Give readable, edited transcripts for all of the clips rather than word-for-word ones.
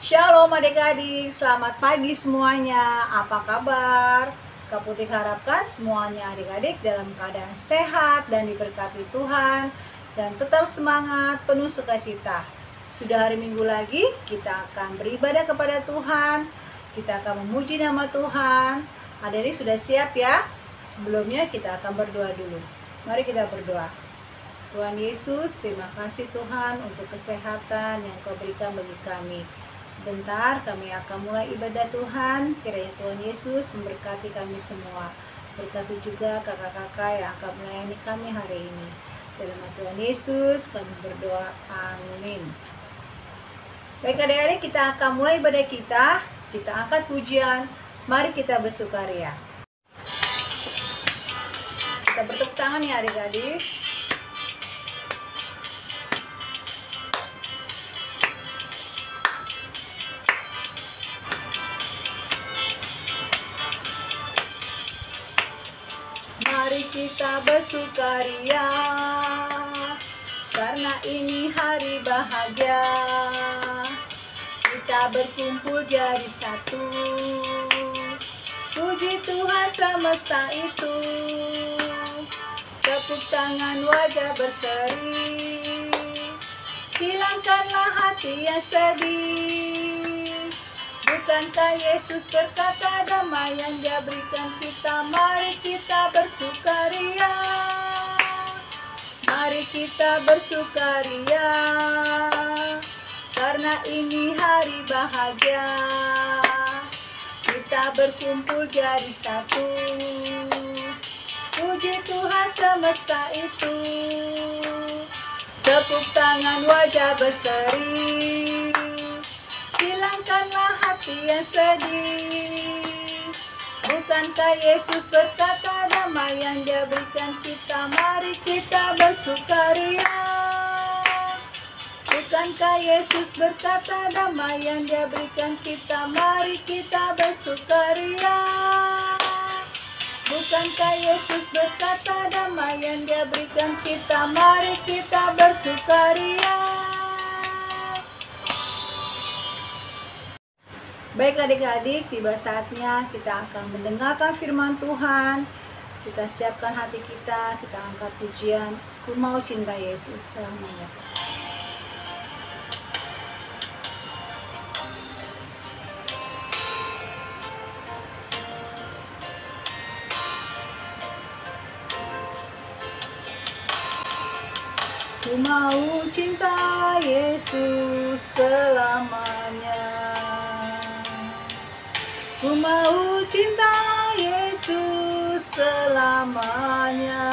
Shalom adik-adik, selamat pagi semuanya. Apa kabar? Kak Putih harapkan semuanya adik-adik dalam keadaan sehat dan diberkati Tuhan dan tetap semangat, penuh sukacita. Sudah hari Minggu lagi, kita akan beribadah kepada Tuhan. Kita akan memuji nama Tuhan. Adik-adik sudah siap ya? Sebelumnya kita akan berdoa dulu. Mari kita berdoa. Tuhan Yesus, terima kasih Tuhan untuk kesehatan yang Kau berikan bagi kami. Sebentar kami akan mulai ibadah Tuhan. Kiranya Tuhan Yesus memberkati kami semua. Berkati juga kakak-kakak yang akan melayani kami hari ini. Dalam nama Tuhan Yesus kami berdoa. Amin. Baik adik-adik, kita akan mulai ibadah kita. Kita angkat pujian. Mari kita bersukaria. Kita bertepuk tangan ya adik-adik. Mari kita bersukaria, karena ini hari bahagia. Kita berkumpul jadi satu, puji Tuhan semesta itu. Tepuk tangan wajah berseri, hilangkanlah hati yang sedih. Bukankah Yesus berkata damai yang Dia berikan kita? Mari kita bersukaria. Mari kita bersukaria, karena ini hari bahagia. Kita berkumpul jadi satu, puji Tuhan semesta itu. Tepuk tangan wajah berseri, hilangkanlah hati yang sedih. Bukankah Yesus berkata damai yang Dia berikan kita? Mari kita bersukaria. Bukankah Yesus berkata damai yang Dia berikan kita? Mari kita bersukaria. Bukankah Yesus berkata damai yang Dia berikan kita? Mari kita bersukaria. Baik adik-adik, tiba saatnya kita akan mendengarkan firman Tuhan. Kita siapkan hati kita angkat pujian. Ku mau cinta Yesus selamanya. Ku mau cinta Yesus selamanya. Ku mau cinta Yesus selamanya.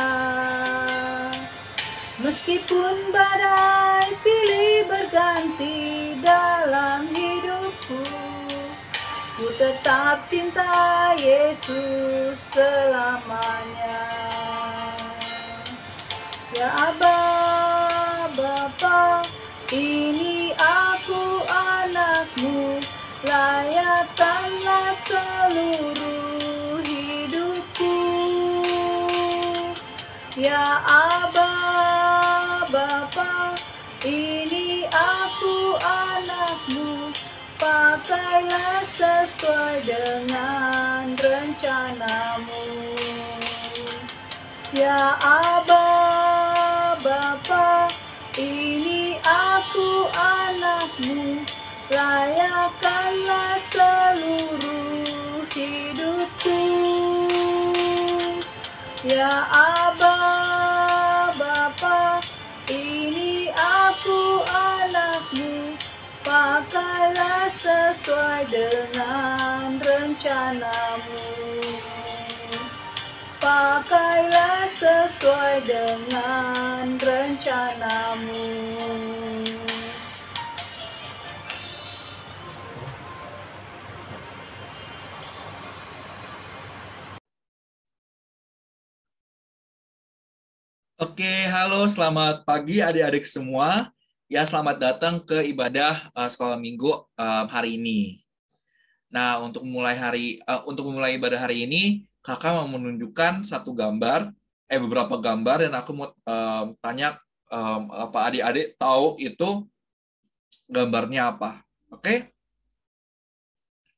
Meskipun badai silih berganti dalam hidupku, ku tetap cinta Yesus selamanya. Ya Aba, Bapa, ini aku anakmu, layakkanlah seluruh hidupku. Ya Aba, Bapa, ini aku anakmu, pakailah sesuai dengan rencanamu. Ya Aba, Bapa, ini aku anakmu, layakkanlah seluruh hidupku. Ya Aba, Bapa, ini aku anakmu, pakailah sesuai dengan rencanamu. Pakailah sesuai dengan rencanamu. Oke, halo, selamat pagi adik-adik semua. Ya, selamat datang ke ibadah sekolah minggu hari ini. Nah, untuk memulai ibadah hari ini, kakak mau menunjukkan beberapa gambar, dan aku mau tanya apa adik-adik tahu itu gambarnya apa. Oke?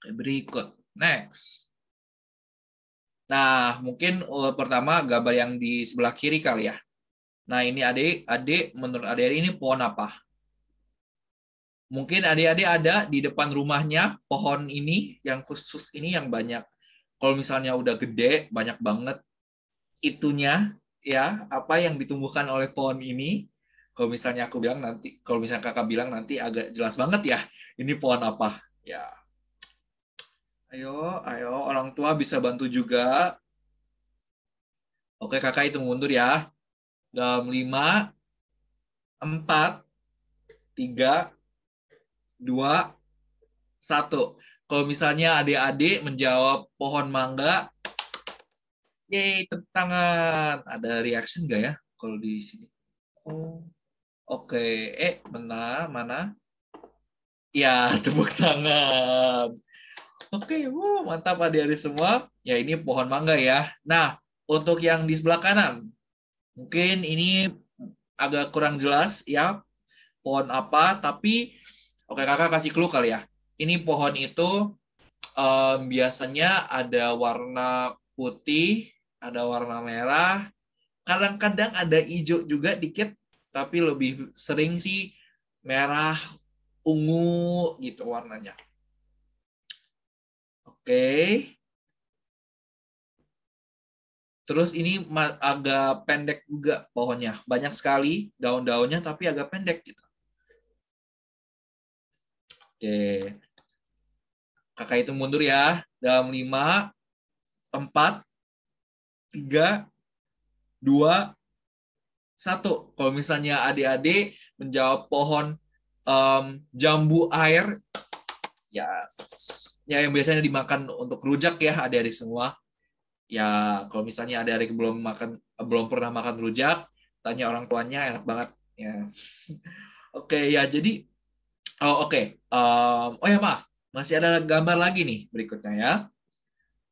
Oke, berikut. Next. Nah, mungkin pertama gambar yang di sebelah kiri kali ya. Nah, ini adik-adik, menurut adik-adik ini pohon apa? Mungkin adik-adik ada di depan rumahnya pohon ini, yang khusus ini yang banyak. Kalau misalnya udah gede, banyak banget itunya, ya, apa yang ditumbuhkan oleh pohon ini. Kalau misalnya aku bilang nanti, kalau misalnya kakak bilang nanti agak jelas banget ya, ini pohon apa. Ya, ayo, ayo, orang tua bisa bantu juga. Oke, kakak hitung mundur ya. Dalam 5, 4, 3, 2, 1. Kalau misalnya adik-adik menjawab pohon mangga, yeay, tepuk tangan. Ada reaction nggak ya kalau di sini? Oh, oke. Mana? Mana? Ya, tepuk tangan. Oke, mantap adik-adik semua. Ya, ini pohon mangga ya. Nah, untuk yang di sebelah kanan, mungkin ini agak kurang jelas ya, pohon apa, tapi oke, kakak kasih clue kali ya. Ini pohon itu biasanya ada warna putih, ada warna merah, kadang-kadang ada hijau juga dikit, tapi lebih sering sih merah, ungu gitu warnanya. Oke. Terus ini agak pendek juga pohonnya. Banyak sekali daun-daunnya tapi agak pendek gitu. Oke. Kakak itu mundur ya. Dalam 5, 4, 3, 2, 1. Kalau misalnya adik-adik menjawab pohon jambu air, ya, ya yang biasanya dimakan untuk rujak ya adik-adik semua. Ya, kalau misalnya adik-adik belum pernah makan rujak, tanya orang tuanya, enak banget ya. Oke, ya jadi oke. Oh ya maaf, masih ada gambar lagi nih berikutnya ya.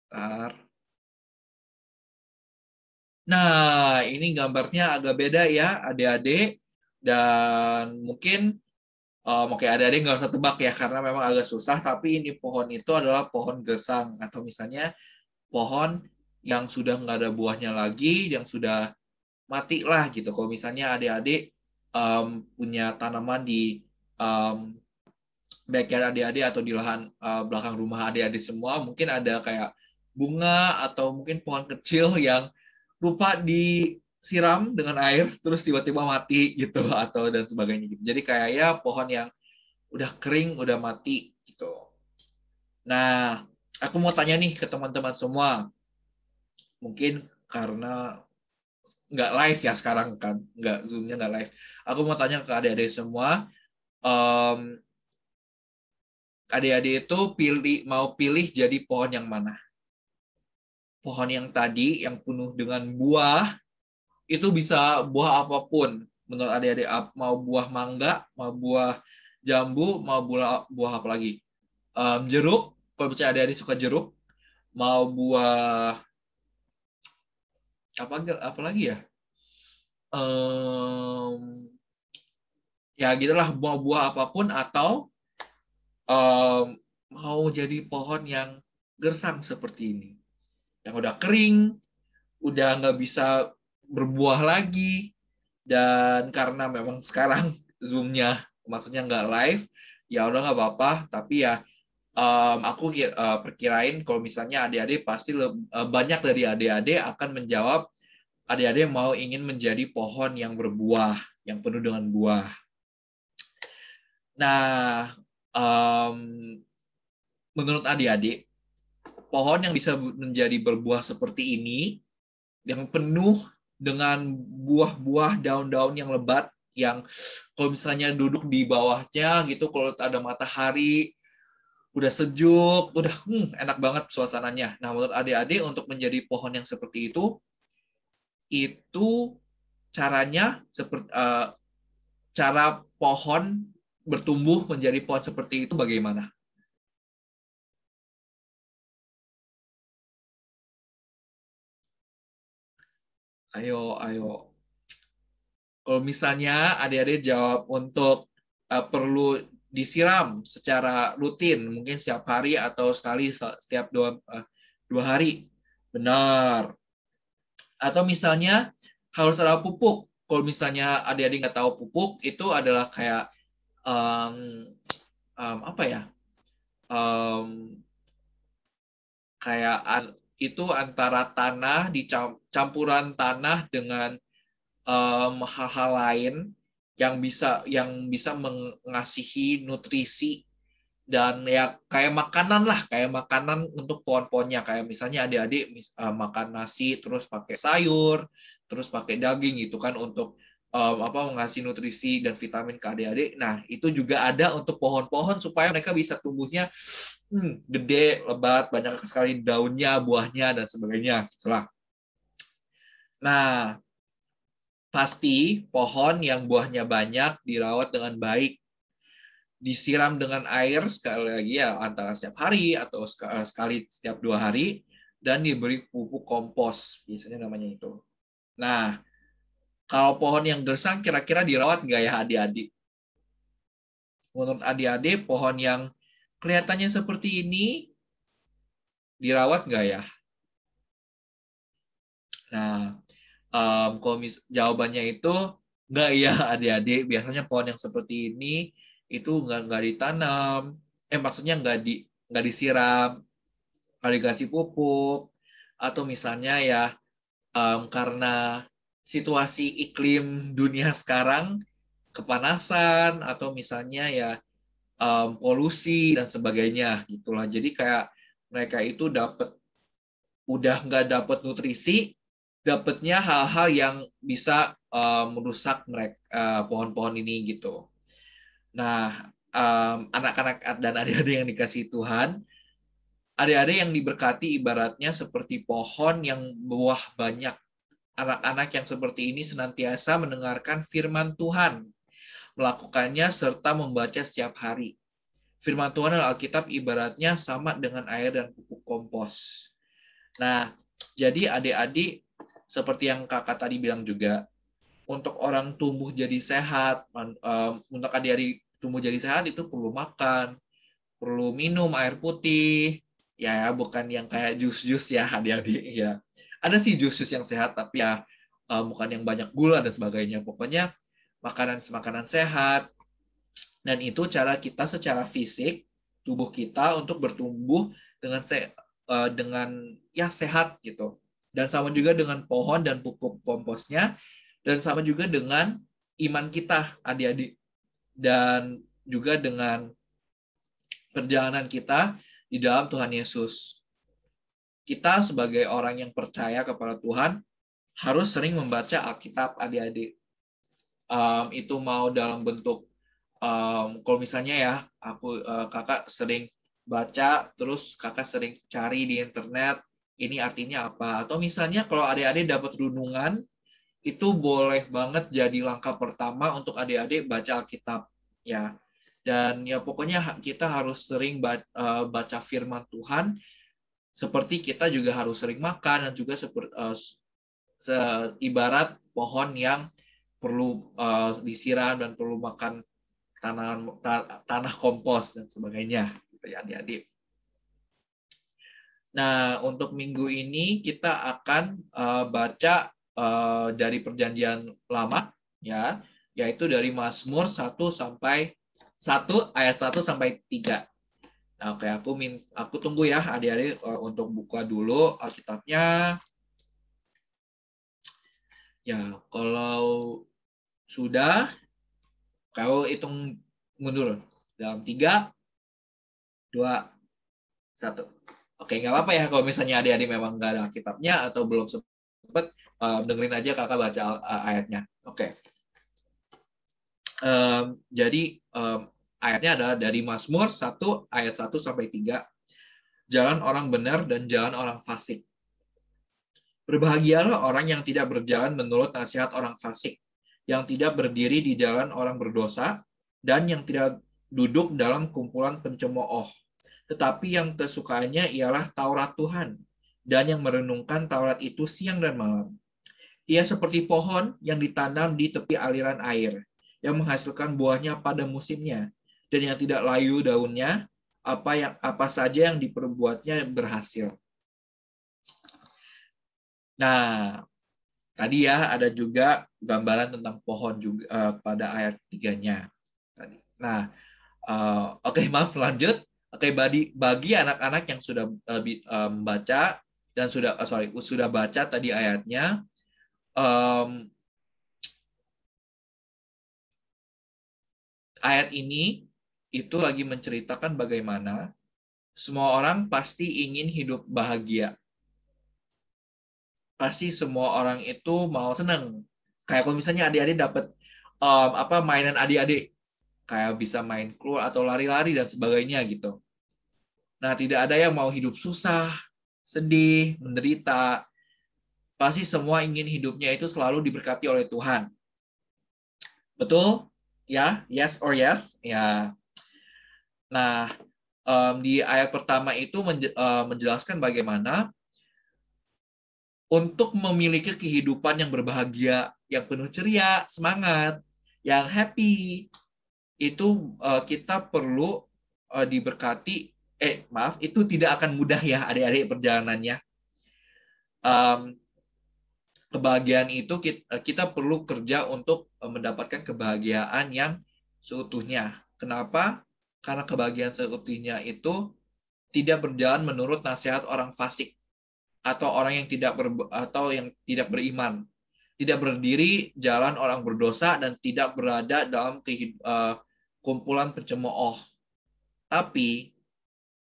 Bentar. Nah, ini gambarnya agak beda ya, adik-adik. Dan mungkin, oke, adik-adik nggak usah tebak ya, karena memang agak susah. Tapi ini pohon itu adalah pohon gesang. Atau misalnya pohon yang sudah nggak ada buahnya lagi, yang sudah mati lah gitu. Kalau misalnya adik-adik punya tanaman di um, backyard adik-adik atau di lahan belakang rumah adik-adik semua, mungkin ada kayak bunga atau mungkin pohon kecil yang lupa disiram dengan air terus tiba-tiba mati gitu atau dan sebagainya gitu. Jadi kayak ya pohon yang udah kering, udah mati gitu. Nah, aku mau tanya nih ke teman-teman semua. Mungkin karena nggak live ya sekarang kan, nggak zoomnya nggak live. Aku mau tanya ke adik-adik semua, um, adik-adik itu mau pilih jadi pohon yang mana? Pohon yang tadi yang penuh dengan buah, itu bisa buah apapun. Menurut adik-adik, mau buah mangga, mau buah jambu, mau buah apa lagi? Jeruk, kalau percaya adik-adik suka jeruk, mau buah apa lagi ya? Ya gitulah, buah-buah apapun atau um, mau jadi pohon yang gersang seperti ini, yang udah kering, udah nggak bisa berbuah lagi, dan karena memang sekarang zoomnya maksudnya nggak live, ya udah nggak apa-apa. Tapi ya aku perkirain kalau misalnya adik-adik pasti banyak dari adik-adik akan menjawab adik-adik mau ingin menjadi pohon yang berbuah, yang penuh dengan buah. Nah, um, menurut adik-adik, pohon yang bisa menjadi berbuah seperti ini, yang penuh dengan buah-buah, daun-daun yang lebat, yang kalau misalnya duduk di bawahnya gitu, kalau ada matahari, udah sejuk, udah enak banget suasananya. Nah, menurut adik-adik untuk menjadi pohon yang seperti itu caranya seperti cara pohon bertumbuh menjadi pohon seperti itu bagaimana? Ayo, ayo. Kalau misalnya adik-adik jawab untuk perlu disiram secara rutin, mungkin setiap hari atau sekali setiap dua hari. Benar. Atau misalnya harus ada pupuk. Kalau misalnya adik-adik nggak tahu pupuk, itu adalah kayak apa ya? Kayak itu antara tanah campuran tanah dengan hal-hal lain yang bisa mengasihi nutrisi dan ya kayak makanan untuk pohon-pohonnya, kayak misalnya adik-adik makan nasi terus pakai sayur terus pakai daging gitu kan untuk mengasih nutrisi dan vitamin ke adik-adik. Nah itu juga ada untuk pohon-pohon supaya mereka bisa tumbuhnya gede, lebat, banyak sekali daunnya, buahnya dan sebagainya gitulah. Nah pasti pohon yang buahnya banyak dirawat dengan baik, disiram dengan air sekali lagi ya antara setiap hari atau sekali setiap 2 hari, dan diberi pupuk kompos biasanya namanya itu. Nah kalau pohon yang gersang kira-kira dirawat nggak ya adik-adik? Menurut adik-adik pohon yang kelihatannya seperti ini dirawat nggak ya? Nah kalau jawabannya itu nggak ya adik-adik. Biasanya pohon yang seperti ini itu nggak ditanam, maksudnya nggak disiram, nggak dikasih pupuk, atau misalnya ya karena situasi iklim dunia sekarang kepanasan atau misalnya ya polusi dan sebagainya gitulah. Jadi kayak mereka itu udah nggak dapat nutrisi, dapatnya hal-hal yang bisa merusak mereka pohon-pohon ini gitu. Nah, anak-anak dan adik-adik yang dikasih Tuhan, adik-adik yang diberkati ibaratnya seperti pohon yang buah banyak. Anak-anak yang seperti ini senantiasa mendengarkan firman Tuhan, melakukannya serta membaca setiap hari. Firman Tuhan dalam Alkitab ibaratnya sama dengan air dan pupuk kompos. Nah, jadi adik-adik seperti yang kakak tadi bilang juga, untuk orang tumbuh jadi sehat, untuk adik-adik tumbuh jadi sehat itu perlu makan, perlu minum air putih, ya bukan yang kayak jus-jus ya adik-adik ya. Ada sih jus-jus yang sehat tapi ya bukan yang banyak gula dan sebagainya. Pokoknya makanan sehat, dan itu cara kita secara fisik tubuh kita untuk bertumbuh dengan ya sehat gitu. Dan sama juga dengan pohon dan pupuk komposnya, dan sama juga dengan iman kita adik-adik, dan juga dengan perjalanan kita di dalam Tuhan Yesus. Kita sebagai orang yang percaya kepada Tuhan harus sering membaca Alkitab adik-adik. Itu mau dalam bentuk kalau misalnya ya kakak sering baca terus kakak sering cari di internet ini artinya apa, atau misalnya kalau adik-adik dapat renungan itu boleh banget jadi langkah pertama untuk adik-adik baca Alkitab ya. Dan ya pokoknya kita harus sering baca firman Tuhan, seperti kita juga harus sering makan, dan juga seperti ibarat pohon yang perlu disiram dan perlu makan tanah kompos dan sebagainya gitu ya adik-adik. Nah untuk minggu ini kita akan baca dari Perjanjian Lama ya, yaitu dari Mazmur 1 ayat 1 sampai 3. Nah, oke, aku tunggu ya adik-adik untuk buka dulu Alkitabnya. Ya, kalau sudah kau hitung mundur dalam 3, 2, 1. Oke, nggak apa-apa ya kalau misalnya adik-adik memang nggak ada Alkitabnya atau belum sempat, dengerin aja kakak baca ayatnya. Oke. Jadi ayatnya adalah dari Mazmur 1 ayat 1 sampai 3. Jalan orang benar dan jalan orang fasik. Berbahagialah orang yang tidak berjalan menurut nasihat orang fasik, yang tidak berdiri di jalan orang berdosa, dan yang tidak duduk dalam kumpulan pencemooh. Tetapi yang kesukaannya ialah Taurat Tuhan, dan yang merenungkan Taurat itu siang dan malam. Ia seperti pohon yang ditanam di tepi aliran air, yang menghasilkan buahnya pada musimnya, dan yang tidak layu daunnya, apa saja yang diperbuatnya berhasil. Nah, tadi ya ada juga gambaran tentang pohon juga pada ayat 3-nya. Nah, oke, maaf lanjut. Oke, bagi anak-anak yang sudah membaca dan sudah baca tadi ayatnya, ayat ini itu lagi menceritakan bagaimana semua orang pasti ingin hidup bahagia. Pasti semua orang itu mau senang. Kayak kalau misalnya adik-adik dapat mainan adik-adik, kayak bisa main keluar atau lari-lari dan sebagainya gitu. Nah, tidak ada yang mau hidup susah, sedih, menderita. Pasti semua ingin hidupnya itu selalu diberkati oleh Tuhan. Betul? Ya, yes or yes? Ya. Nah, di ayat pertama itu menjelaskan bagaimana untuk memiliki kehidupan yang berbahagia, yang penuh ceria, semangat, yang happy, itu kita perlu diberkati. Itu tidak akan mudah ya adik-adik perjalanannya. Kebahagiaan itu kita perlu kerja untuk mendapatkan kebahagiaan yang seutuhnya. Kenapa? Karena kebahagiaan seutuhnya itu tidak berjalan menurut nasihat orang fasik atau orang yang tidak beriman. Tidak berdiri jalan orang berdosa dan tidak berada dalam kumpulan pencemooh. Tapi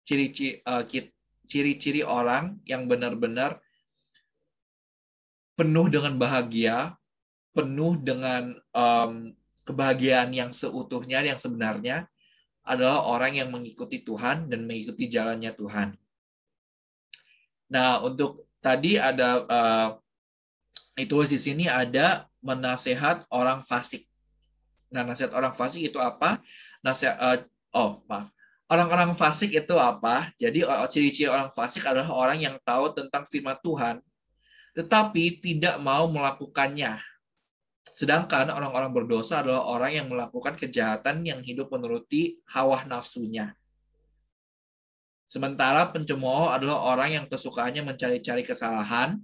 ciri-ciri orang yang benar-benar penuh dengan bahagia, penuh dengan kebahagiaan yang seutuhnya, yang sebenarnya, adalah orang yang mengikuti Tuhan dan mengikuti jalannya Tuhan. Nah, untuk tadi ada ditulis di sini ada menasehat orang fasik. Nah, nasihat orang fasik itu apa? Orang-orang fasik itu apa? Jadi ciri-ciri orang fasik adalah orang yang tahu tentang firman Tuhan, tetapi tidak mau melakukannya. Sedangkan orang-orang berdosa adalah orang yang melakukan kejahatan yang hidup menuruti hawa nafsunya. Sementara pencemooh adalah orang yang kesukaannya mencari-cari kesalahan,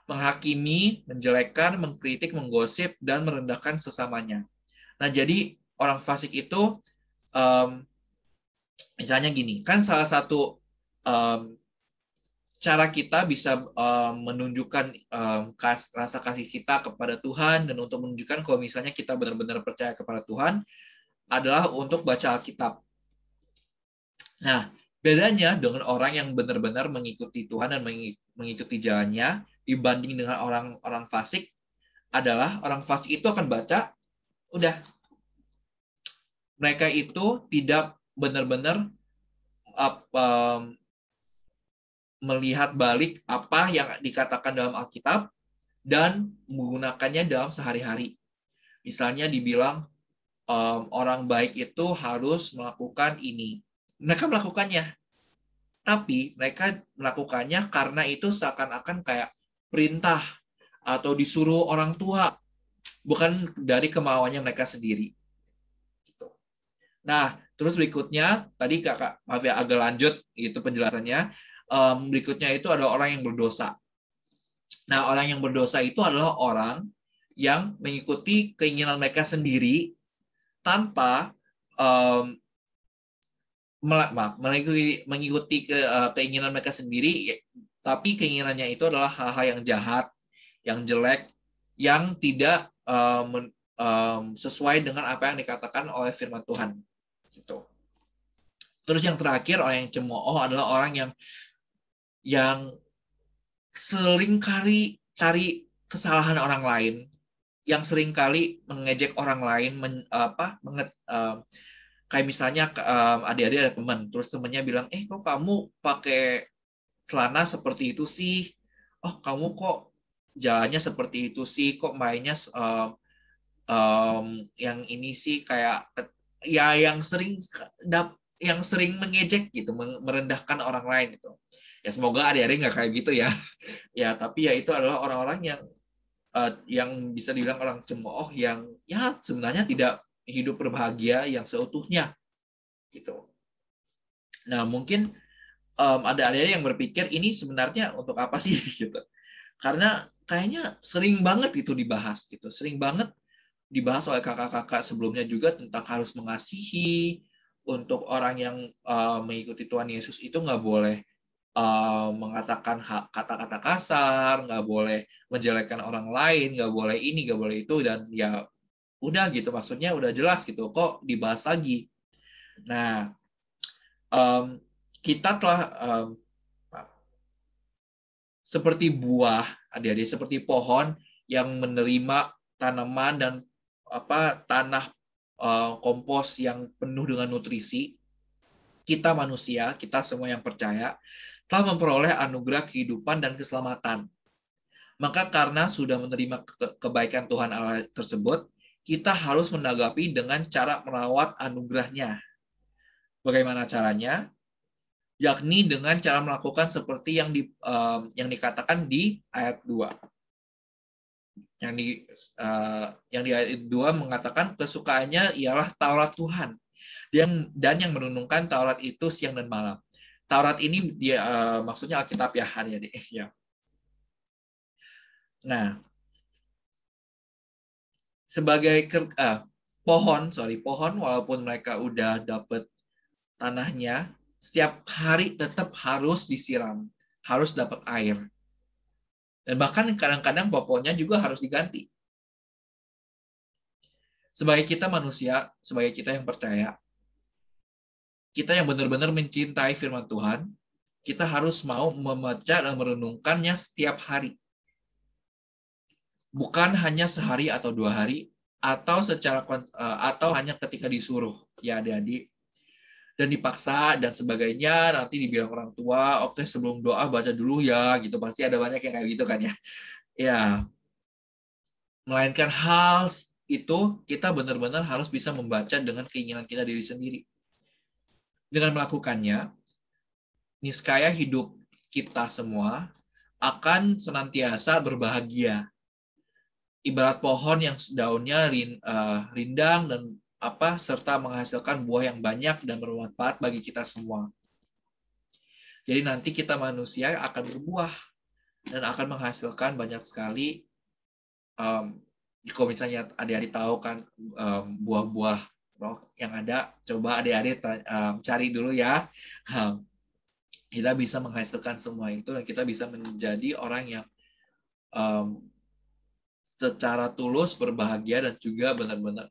menghakimi, menjelekkan, mengkritik, menggosip, dan merendahkan sesamanya. Nah, jadi orang fasik itu misalnya gini, kan salah satu cara kita bisa menunjukkan rasa kasih kita kepada Tuhan dan untuk menunjukkan kalau misalnya kita benar-benar percaya kepada Tuhan adalah untuk baca Alkitab. Nah, bedanya dengan orang yang benar-benar mengikuti Tuhan dan mengikuti jalannya dibanding dengan orang fasik adalah orang fasik itu akan baca, udah. Mereka itu tidak benar-benar melihat balik apa yang dikatakan dalam Alkitab dan menggunakannya dalam sehari-hari. Misalnya dibilang orang baik itu harus melakukan ini. Mereka melakukannya. Tapi mereka melakukannya karena itu seakan-akan kayak perintah atau disuruh orang tua. Bukan dari kemauannya mereka sendiri. Nah, terus berikutnya, tadi kakak, maaf ya agak lanjut itu penjelasannya. Berikutnya itu ada orang yang berdosa. Nah, orang yang berdosa itu adalah orang yang mengikuti keinginan mereka sendiri tanpa mengikuti keinginan mereka sendiri, tapi keinginannya itu adalah hal-hal yang jahat, yang jelek, yang tidak sesuai dengan apa yang dikatakan oleh firman Tuhan. Gitu. Terus yang terakhir, orang yang cemooh adalah orang yang seringkali cari kesalahan orang lain, yang seringkali mengejek orang lain, kayak misalnya adik-adik ada teman, terus temannya bilang, kok kamu pakai celana seperti itu sih? Oh, kamu kok jalannya seperti itu sih? Kok mainnya yang ini sih kayak ya yang sering mengejek gitu, merendahkan orang lain gitu. Ya semoga adik-adik nggak kayak gitu ya. Ya tapi ya itu adalah orang-orang yang bisa dibilang orang cemooh yang ya sebenarnya tidak hidup berbahagia yang seutuhnya gitu. Nah, mungkin ada adik-adik yang berpikir ini sebenarnya untuk apa sih gitu. Karena kayaknya sering banget itu dibahas gitu. Sering banget dibahas oleh kakak-kakak sebelumnya juga tentang harus mengasihi, untuk orang yang mengikuti Tuhan Yesus itu nggak boleh mengatakan kata-kata kasar, nggak boleh menjelekkan orang lain, nggak boleh ini, nggak boleh itu, dan ya udah gitu, maksudnya udah jelas gitu, kok dibahas lagi. Nah, kita telah seperti buah, adik-adik, seperti pohon yang menerima tanaman dan tanah kompos yang penuh dengan nutrisi. Kita manusia, kita semua yang percaya, telah memperoleh anugerah kehidupan dan keselamatan. Maka karena sudah menerima kebaikan Tuhan Allah tersebut, kita harus menanggapi dengan cara merawat anugerahnya. Bagaimana caranya? Yakni dengan cara melakukan seperti yang dikatakan di ayat 2. Yang di ayat 2 mengatakan kesukaannya ialah Taurat Tuhan. Dan yang merenungkan Taurat itu siang dan malam. Taurat ini dia maksudnya Alkitab ya, adik-adik. Ya. Nah, sebagai pohon walaupun mereka udah dapat tanahnya, setiap hari tetap harus disiram, harus dapat air. Dan bahkan kadang-kadang pohonnya juga harus diganti. Sebagai kita manusia, sebagai kita yang percaya, kita yang benar-benar mencintai firman Tuhan, kita harus mau membaca dan merenungkannya setiap hari. Bukan hanya sehari atau 2 hari, atau hanya ketika disuruh, ya adik-adik. Dan dipaksa dan sebagainya, nanti dibilang orang tua, oke sebelum doa baca dulu ya, gitu. Pasti ada banyak yang kayak gitu kan ya. Ya, melainkan hal itu kita benar-benar harus bisa membaca dengan keinginan kita diri sendiri. Dengan melakukannya, niscaya hidup kita semua akan senantiasa berbahagia. Ibarat pohon yang daunnya rindang dan serta menghasilkan buah yang banyak dan bermanfaat bagi kita semua. Jadi nanti kita manusia akan berbuah dan akan menghasilkan banyak sekali. Kalau misalnya adik-adik tahu kan buah-buah roh yang ada, coba adik-adik cari dulu ya. Kita bisa menghasilkan semua itu dan kita bisa menjadi orang yang secara tulus berbahagia dan juga benar-benar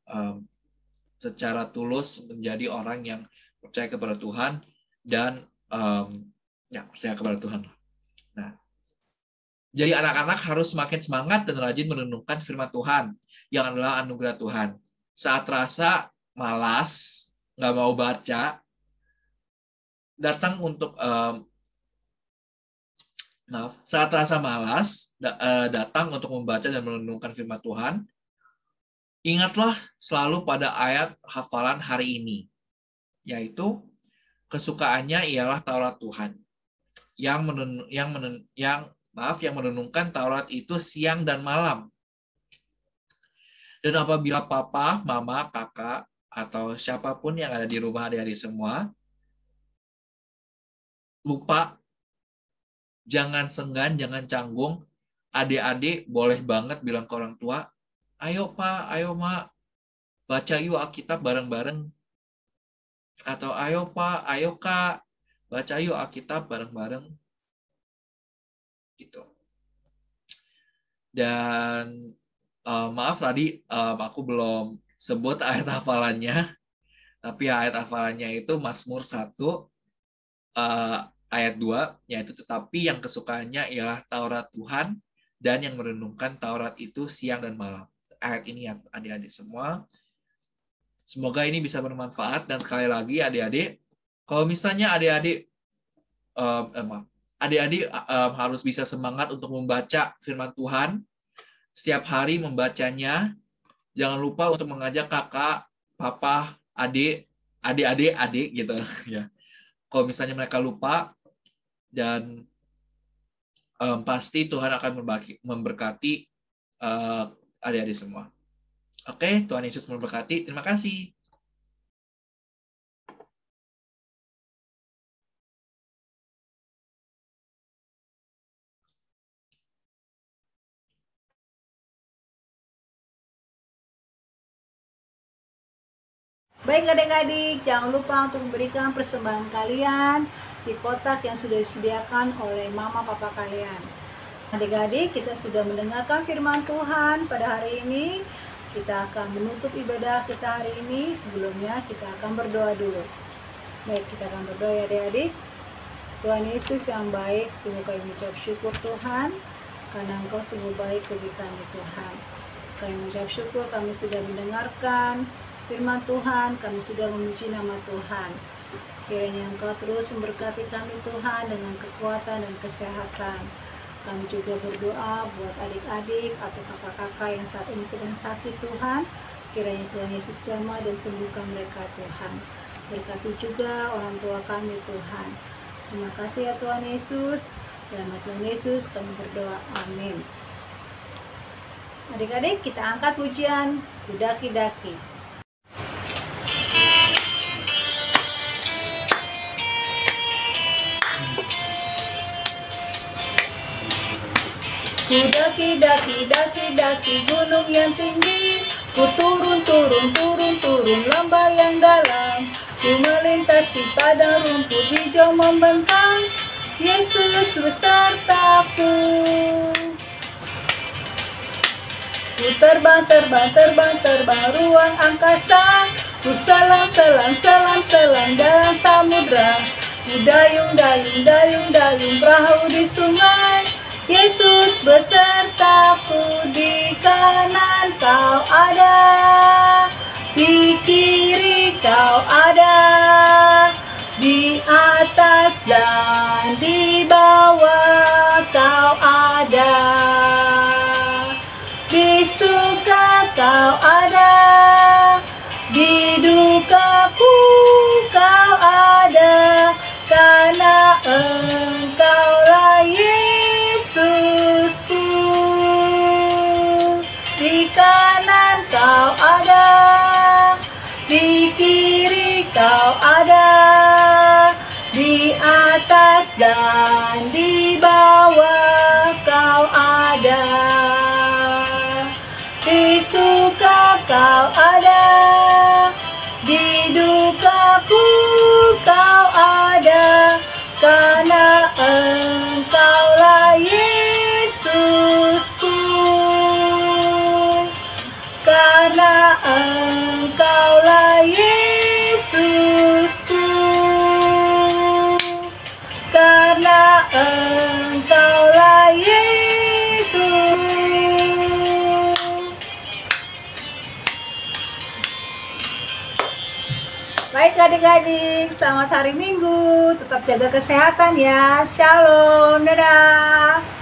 secara tulus menjadi orang yang percaya kepada Tuhan dan percaya kepada Tuhan. Nah, jadi anak-anak harus semakin semangat dan rajin merenungkan firman Tuhan yang adalah anugerah Tuhan. Saat rasa malas, nggak mau baca, datang untuk saat rasa malas datang untuk membaca dan merenungkan firman Tuhan, ingatlah selalu pada ayat hafalan hari ini, yaitu kesukaannya ialah Taurat Tuhan. Yang merenungkan Taurat itu siang dan malam. Dan apabila papa, mama, kakak, atau siapapun yang ada di rumah adik-adik semua lupa, jangan senggan, jangan canggung. Adik-adik boleh banget bilang ke orang tua, ayo pak, ayo mak, baca yuk Alkitab bareng-bareng. Atau ayo pak, ayo kak, baca yuk Alkitab bareng-bareng. Gitu. Dan maaf tadi aku belum sebut ayat hafalannya, tapi ayat hafalannya itu Mazmur 1 ayat 2, yaitu tetapi yang kesukaannya ialah Taurat Tuhan dan yang merenungkan Taurat itu siang dan malam. Ayat ini ya adik-adik semua. Semoga ini bisa bermanfaat dan sekali lagi adik-adik, kalau misalnya adik-adik harus bisa semangat untuk membaca firman Tuhan, setiap hari membacanya. Jangan lupa untuk mengajak kakak, papa, adik gitu ya. Kalau misalnya mereka lupa, dan pasti Tuhan akan memberkati adik-adik semua. Oke, Tuhan Yesus memberkati. Terima kasih. Baik adik-adik, jangan lupa untuk memberikan persembahan kalian di kotak yang sudah disediakan oleh mama papa kalian. Adik-adik, kita sudah mendengarkan firman Tuhan pada hari ini. Kita akan menutup ibadah kita hari ini. Sebelumnya kita akan berdoa dulu. Baik, kita akan berdoa ya adik-adik. Tuhan Yesus yang baik, sungguh kami mengucap syukur Tuhan, karena Engkau sungguh baik bagi kami Tuhan. Kami mengucap syukur kami sudah mendengarkan firman Tuhan, kami sudah memuji nama Tuhan. Kiranya Engkau terus memberkati kami Tuhan dengan kekuatan dan kesehatan. Kami juga berdoa buat adik-adik atau kakak-kakak yang saat ini sedang sakit Tuhan. Kiranya Tuhan Yesus jamah dan sembuhkan mereka Tuhan. Berkati juga orang tua kami Tuhan. Terima kasih ya Tuhan Yesus. Dalam nama Tuhan Yesus kami berdoa. Amin. Adik-adik, kita angkat pujian Kudaki-daki. Kudaki-daki gunung yang tinggi, ku turun lembah yang dalam, ku melintasi padang rumput hijau membentang, Yesus besertaku. Ku terbang ruang angkasa, ku selam dalam samudra, ku dayung perahu di sungai, Yesus besertaku. Di kanan Kau ada, di kiri Kau ada, di atas dan di bawah Kau ada, di suka Kau ada, di dukaku Kau ada, karena Engkaulah Yesusku. Di kanan Kau ada, di kiri Kau ada, di atas dan di bawah Kau ada, di suka Kau ada, di dukaku Kau ada, karena Engkaulah Yesusku. Karena Engkaulah Yesusku. Karena Engkaulah Yesus. Baik adik-adik, selamat hari Minggu. Tetap jaga kesehatan ya. Shalom, dadah.